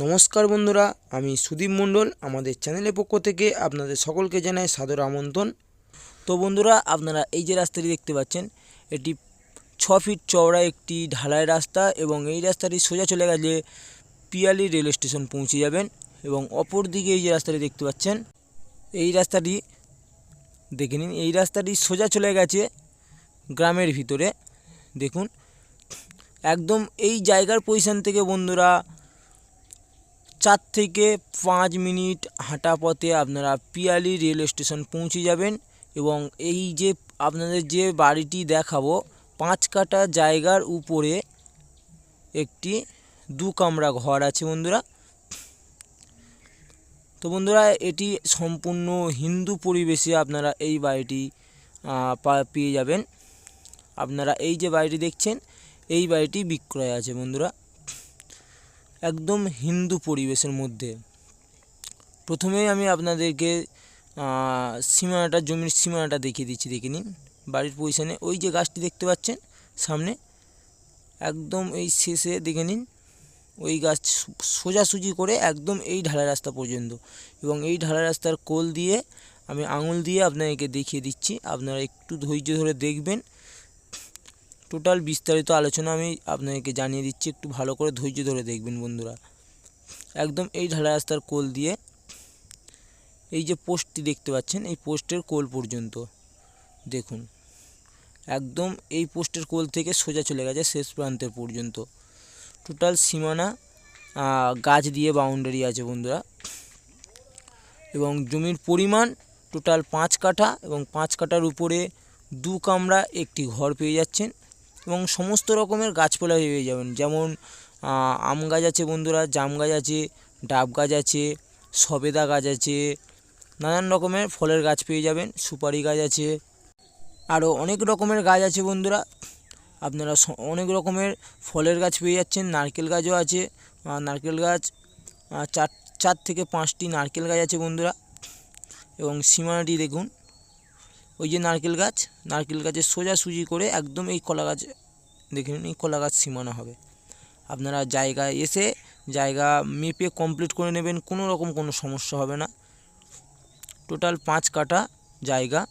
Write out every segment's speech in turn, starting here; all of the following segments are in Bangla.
নমস্কার বন্ধুরা, আমি সুদীপ মণ্ডল। আমাদের চ্যানেলের পক্ষ থেকে আপনাদের সকলকে জানাই সাদর আমন্ত্রণ। তো বন্ধুরা, আপনারা এই যে রাস্তাটি দেখতে পাচ্ছেন, এটি 6 ফিট চওড়া একটি ঢালাই রাস্তা এবং এই রাস্তাটি সোজা চলে গেলে পিয়ালি রেল স্টেশন পৌঁছে যাবেন। এবং অপর দিকে এই যে রাস্তাটি দেখতে পাচ্ছেন, এই রাস্তাটি দেখে নিন। এই রাস্তাটি সোজা চলে গেছে গ্রামের ভিতরে। দেখুন, একদম এই জায়গার পজিশন থেকে বন্ধুরা 4 থেকে 5 মিনিট হাঁটা পথে আপনারা পিয়ালি রেল স্টেশন পৌঁছে যাবেন। এবং এই যে আপনাদের যে বাড়িটি দেখাবো, 5 কাঠা জায়গার উপরে একটি 2 কামরা ঘর আছে বন্ধুরা। তো বন্ধুরা, এটি সম্পূর্ণ হিন্দু পরিবেশে আপনারা এই বাড়িটি পেয়ে যাবেন। আপনারা এই যে বাড়িটি দেখছেন, এই বাড়িটি বিক্রয় আছে বন্ধুরা, একদম হিন্দু পরিবেশের মধ্যে। প্রথমেই আমি আপনাদেরকে সীমানাটা, জমির সীমানাটা দেখিয়ে দিচ্ছি। দেখে নিন বাড়ির পজিশনে ওই যে গাছটি দেখতে পাচ্ছেন সামনে, একদম এই শেষে দেখে নিন ওই গাছ সোজাসুজি করে একদম এই ঢালাই রাস্তা পর্যন্ত। এবং এই ঢালাই রাস্তার কোল দিয়ে আমি আঙুল দিয়ে আপনাদেরকে দেখিয়ে দিচ্ছি, আপনারা একটু ধৈর্য ধরে দেখবেন। টোটাল বিস্তারিত আলোচনা আমি আপনাদেরকে জানিয়ে দিচ্ছি, একটু ভালো করে ধৈর্য ধরে দেখবেন বন্ধুরা। একদম এই ঢালাই রাস্তার কোল দিয়ে এই যে পোস্টটি দেখতে পাচ্ছেন, এই পোস্টের কোল পর্যন্ত দেখুন, একদম এই পোস্টের কোল থেকে সোজা চলে গেছে শেষ প্রান্তের পর্যন্ত। টোটাল সীমানা গাছ দিয়ে বাউন্ডারি আছে বন্ধুরা। এবং জমির পরিমাণ টোটাল 5 কাঠা এবং 5 কাঠার উপরে 2 কামরা একটি ঘর পেয়ে যাচ্ছেন। এবং সমস্ত রকমের গাছপালা পেয়ে যাবেন, যেমন আম গাছ আছে বন্ধুরা, জাম গাছ আছে, ডাব গাছ আছে, সবেদা গাছ আছে, নানান রকমের ফলের গাছ পেয়ে যাবেন, সুপারি গাছ আছে, আরও অনেক রকমের গাছ আছে বন্ধুরা। আপনারা অনেক রকমের ফলের গাছ পেয়ে যাচ্ছেন, নারকেল গাছও আছে। নারকেল গাছ 4 থেকে 5টি নারকেল গাছ আছে বন্ধুরা। এবং সীমানাটি দেখুন, ওই যে নারকেল গাছের সোজাসুজি করে একদম এই কলা গাছ দেখে নিন, এই কলা গাছ সীমানা হবে। আপনারা জায়গায় এসে জায়গা মেপে কমপ্লিট করে নেবেন, কোনো রকম কোনো সমস্যা হবে না। টোটাল 5 কাঠা জায়গা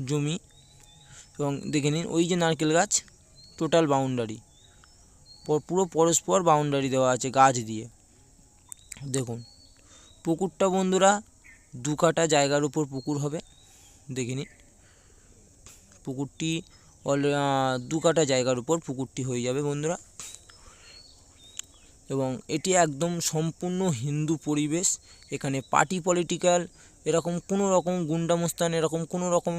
জমি। এবং দেখে নিন ওই যে নারকেল গাছ, টোটাল বাউন্ডারি, পুরো পরস্পর বাউন্ডারি দেওয়া আছে গাছ দিয়ে। দেখুন পুকুরটা বন্ধুরা 2 কাঠা জায়গার উপর পুকুর হবে। দেখে নিন পুকুরটি 2 কাঠা জায়গার উপর পুকুরটি হয়ে যাবে বন্ধুরা। এবং এটি একদম সম্পূর্ণ হিন্দু পরিবেশ। এখানে পার্টি পলিটিক্যাল এরকম কোনো রকম গুন্ডামস্তান এরকম কোনো রকম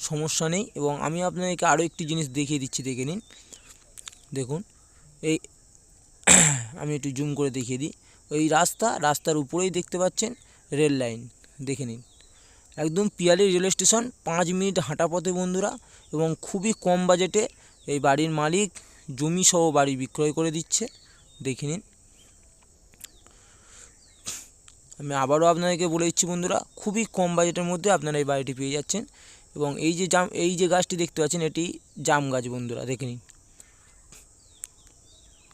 সমস্যা নেই। এবং আমি আপনাদেরকে আরও একটি জিনিস দেখিয়ে দিচ্ছি, দেখে নিন। দেখুন এই আমি একটু জুম করে দেখিয়ে দিই, ওই রাস্তার উপরেই দেখতে পাচ্ছেন রেল লাইন। দেখে নিন একদম পিয়ালি রেল স্টেশন 5 মিনিট হাঁটা পথে বন্ধুরা। এবং খুবই কম বাজেটে এই বাড়ির মালিক জমি সহ বাড়ি বিক্রয় করে দিচ্ছে। দেখে নিন, আমি আবারও আপনাদেরকে বলে দিচ্ছি বন্ধুরা, খুবই কম বাজেটের মধ্যে আপনারা এই বাড়িটি পেয়ে যাচ্ছেন। এবং এই যে গাছটি দেখতে পাচ্ছেন, এটি জাম গাছ বন্ধুরা, দেখে নিন।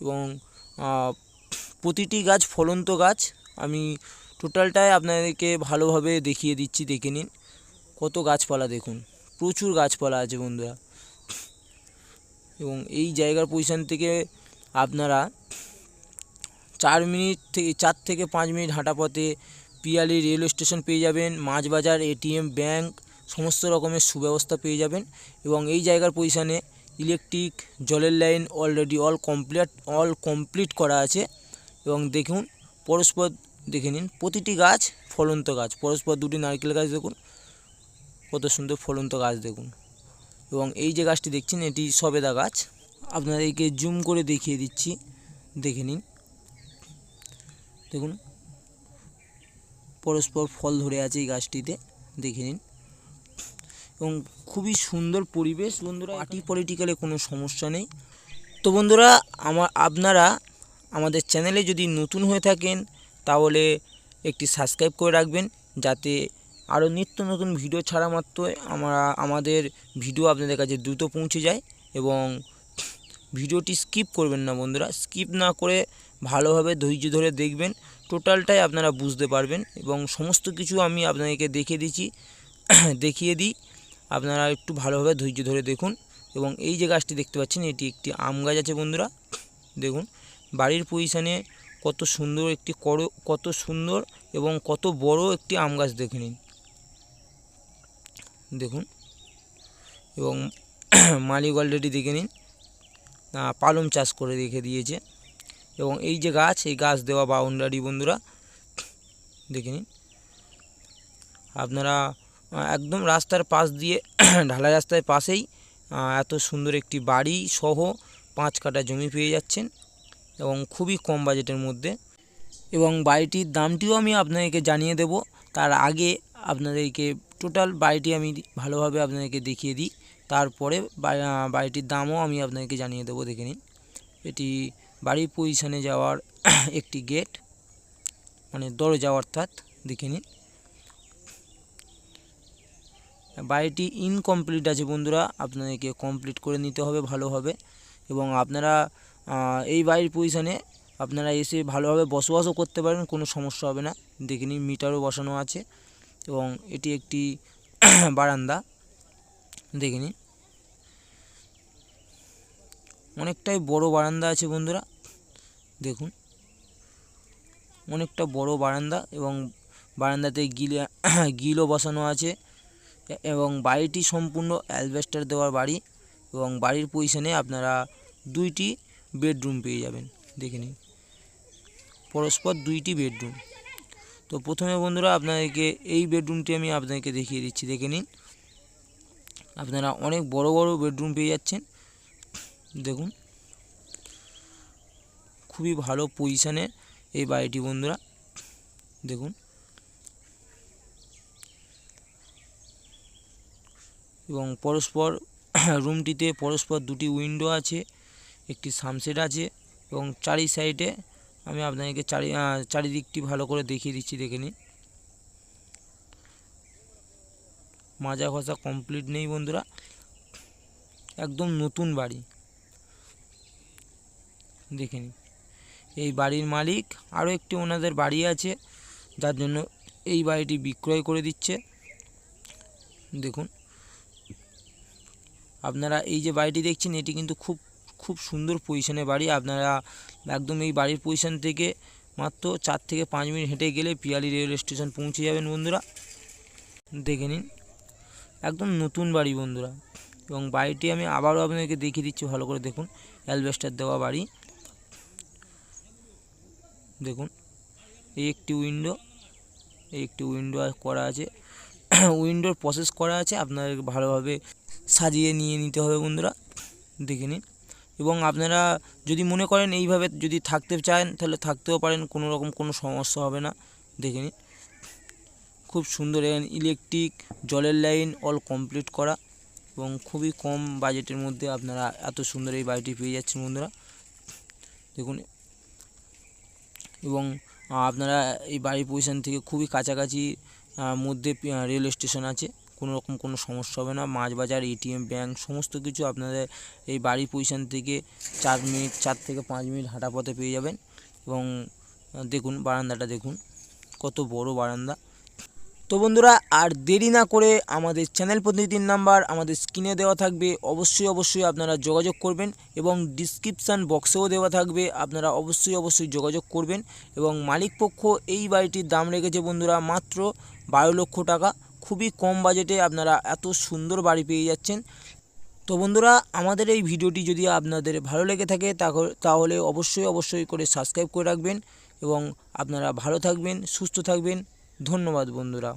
এবং প্রতিটি গাছ ফলন্ত গাছ। আমি টোটালটাই আপনাদেরকে ভালোভাবে দেখিয়ে দিচ্ছি, দেখে নিন কত গাছপালা, দেখুন প্রচুর গাছপালা আছে বন্ধুরা। এবং এই জায়গার পজিশন থেকে আপনারা 4 থেকে 5 মিনিট হাঁটা পথে পিয়ালি রেল স্টেশন পেয়ে যাবেন, মাছ বাজার, এটিএম, ব্যাংক, সমস্ত রকমের সুব্যবস্থা পেয়ে যাবেন। এবং এই জায়গার পজিশনে ইলেকট্রিক, জলের লাইন অলরেডি অল কমপ্লিট করা আছে। এবং দেখুন পরস্পর, দেখে নিন প্রতিটি গাছ ফলন্ত গাছ, পরস্পর 2টি নারকেল গাছ দেখুন কত সুন্দর ফলন্ত গাছ দেখুন। এবং এই যে গাছটি দেখছেন, এটি সবেদা গাছ। আপনাদেরকে জুম করে দেখিয়ে দিচ্ছি, দেখে নিন। দেখুন পরস্পর ফল ধরে আছে এই গাছটিতে, দেখে নিন। এবং খুবই সুন্দর পরিবেশ বন্ধুরা, পার্টি পলিটিক্যালে কোনো সমস্যা নেই। তো বন্ধুরা, আপনারা আমাদের চ্যানেলে যদি নতুন হয়ে থাকেন তাহলে একটি সাবস্ক্রাইব করে রাখবেন, যাতে আরও নিত্য নতুন ভিডিও ছাড়া মাত্রই আমাদের ভিডিও আপনাদের কাছে দ্রুত পৌঁছে যায়। এবং ভিডিওটি স্কিপ করবেন না বন্ধুরা, স্কিপ না করে ভালোভাবে ধৈর্য ধরে দেখবেন, টোটালটাই আপনারা বুঝতে পারবেন। এবং সমস্ত কিছু আমি আপনাদেরকে দেখিয়ে দিই, আপনারা একটু ভালোভাবে ধৈর্য ধরে দেখুন। এবং এই যে গাছটি দেখতে পাচ্ছেন, এটি একটি আম গাছ আছে বন্ধুরা। দেখুন বাড়ির পজিশনে কত সুন্দর এবং কত বড় একটি আম গাছ দেখে নিন, দেখুন। এবং মালিক অলরেডি দেখে নিন পালং চাষ করে রেখে দিয়েছে। এবং এই যে গাছ, এই গাছ দেওয়া বাউন্ডারি বন্ধুরা, দেখে নিন। আপনারা একদম রাস্তার পাশ দিয়ে ঢালাই রাস্তার পাশেই এত সুন্দর একটি বাড়ি সহ 5 কাঠা জমি পেয়ে যাচ্ছেন এবং খুবই কম বাজেটের মধ্যে। এবং বাড়িটির দামটিও আমি আপনাদেরকে জানিয়ে দেব। তার আগে আপনাদেরকে টোটাল বাড়িটি আমি ভালোভাবে আপনাদেরকে দেখিয়ে দিই, তারপরে বাড়িটির দামও আমি আপনাদেরকে জানিয়ে দেবো। দেখে নিন, এটি বাড়ির পজিশনে যাওয়ার একটি গেট, মানে দরজা অর্থাৎ। দেখে নিন, বাড়িটি ইনকমপ্লিট আছে বন্ধুরা, আপনাদেরকে কমপ্লিট করে নিতে হবে ভালোভাবে। এবং আপনারা এই বাড়ির পজিশনে আপনারা এসে ভালোভাবে বসবাসও করতে পারেন, কোনো সমস্যা হবে না। দেখে নিন, মিটারও বসানো আছে। এবং এটি একটি বারান্দা, দেখে নিন, অনেকটাই বড় বারান্দা আছে বন্ধুরা। দেখুন, অনেকটা বড় বারান্দা এবং বারান্দাতে গিলও বসানো আছে। এবং বাড়িটি সম্পূর্ণ অ্যালবেস্টার দেওয়ার বাড়ি। এবং বাড়ির পজিশনে আপনারা 2টি বেডরুম পেয়ে যাবেন। দেখে নিন, পরস্পর 2টি বেডরুম। তো প্রথমে বন্ধুরা আপনাদেরকে এই বেডরুমটি আমি আপনাদেরকে দেখিয়ে দিচ্ছি। দেখে নিন, আপনারা অনেক বড় বড় বেডরুম পেয়ে যাচ্ছেন। দেখুন, খুবই ভালো পজিশনে এই বাড়িটি বন্ধুরা। দেখুন, এবং রুমটিতে পরস্পর 2টি উইন্ডো আছে, একটি সানসেট আছে। এবং চারি সাইডে আমি আপনাদেরকে চারিদিকটি ভালো করে দেখিয়ে দিচ্ছি। দেখে নিন, মাজা ঘষা কমপ্লিট নেই বন্ধুরা, একদম নতুন বাড়ি। দেখে নিন, এই বাড়ির মালিক আরও একটি ওনাদের বাড়ি আছে, যার জন্য এই বাড়িটি বিক্রয় করে দিচ্ছে। দেখুন, আপনারা এই যে বাড়িটি দেখছেন, এটি কিন্তু খুব সুন্দর পজিশনে বাড়ি। আপনারা একদম এই বাড়ির পজিশন থেকে মাত্র 4 থেকে 5 মিনিট হেঁটে গেলে পিয়ালি রেল স্টেশন পৌঁছে যাবেন বন্ধুরা। দেখে নিন, একদম নতুন বাড়ি বন্ধুরা। এবং বাড়িটি আমি আবারও আপনাদেরকে দেখিয়ে দিচ্ছি ভালো করে। দেখুন, অ্যালবেস্টার দেওয়া বাড়ি। দেখুন, এই একটি উইন্ডো করা আছে, উইন্ডোর প্রসেস করা আছে। আপনাদের ভালোভাবে সাজিয়ে নিতে হবে বন্ধুরা। দেখে নিন, এবং আপনারা যদি মনে করেন এইভাবে যদি থাকতে চান তাহলে থাকতেও পারেন, কোনো সমস্যা হবে না। দেখে নিন, খুব সুন্দর ইলেকট্রিক, জলের লাইন অল কমপ্লিট করা। এবং খুবই কম বাজেটের মধ্যে আপনারা এত সুন্দর এই বাড়িটি পেয়ে যাচ্ছেন বন্ধুরা। দেখুন, এবং আপনারা এই বাড়ির পজিশন থেকে খুবই কাছাকাছি মধ্যে রেল স্টেশন আছে, কোনো সমস্যা হবে না। মাছ বাজার, এটিএম, ব্যাংক সমস্ত কিছু আপনাদের এই বাড়ির পজিশন থেকে 4 থেকে 5 মিনিট হাঁটা পথে পেয়ে যাবেন। এবং দেখুন বারান্দাটা, দেখুন কত বড় বারান্দা। তো বন্ধুরা, আর দেরি না করে আমাদের চ্যানেল প্রতিনিধির নাম্বার আমাদের স্ক্রিনে দেওয়া থাকবে, অবশ্যই আপনারা যোগাযোগ করবেন। এবং ডিসক্রিপশান বক্সেও দেওয়া থাকবে, আপনারা অবশ্যই যোগাযোগ করবেন। এবং মালিকপক্ষ এই বাড়িটির দাম রেখেছে বন্ধুরা মাত্র 12 লক্ষ টাকা। খুবই কম বাজেটে আপনারা এত সুন্দর বাড়ি পেয়ে যাচ্ছেন। তো বন্ধুরা, আমাদের এই ভিডিওটি যদি আপনাদের ভালো লেগে থাকে তাহলে অবশ্যই করে সাবস্ক্রাইব করে রাখবেন। এবং আপনারা ভালো থাকবেন, সুস্থ থাকবেন। ধন্যবাদ বন্ধুরা।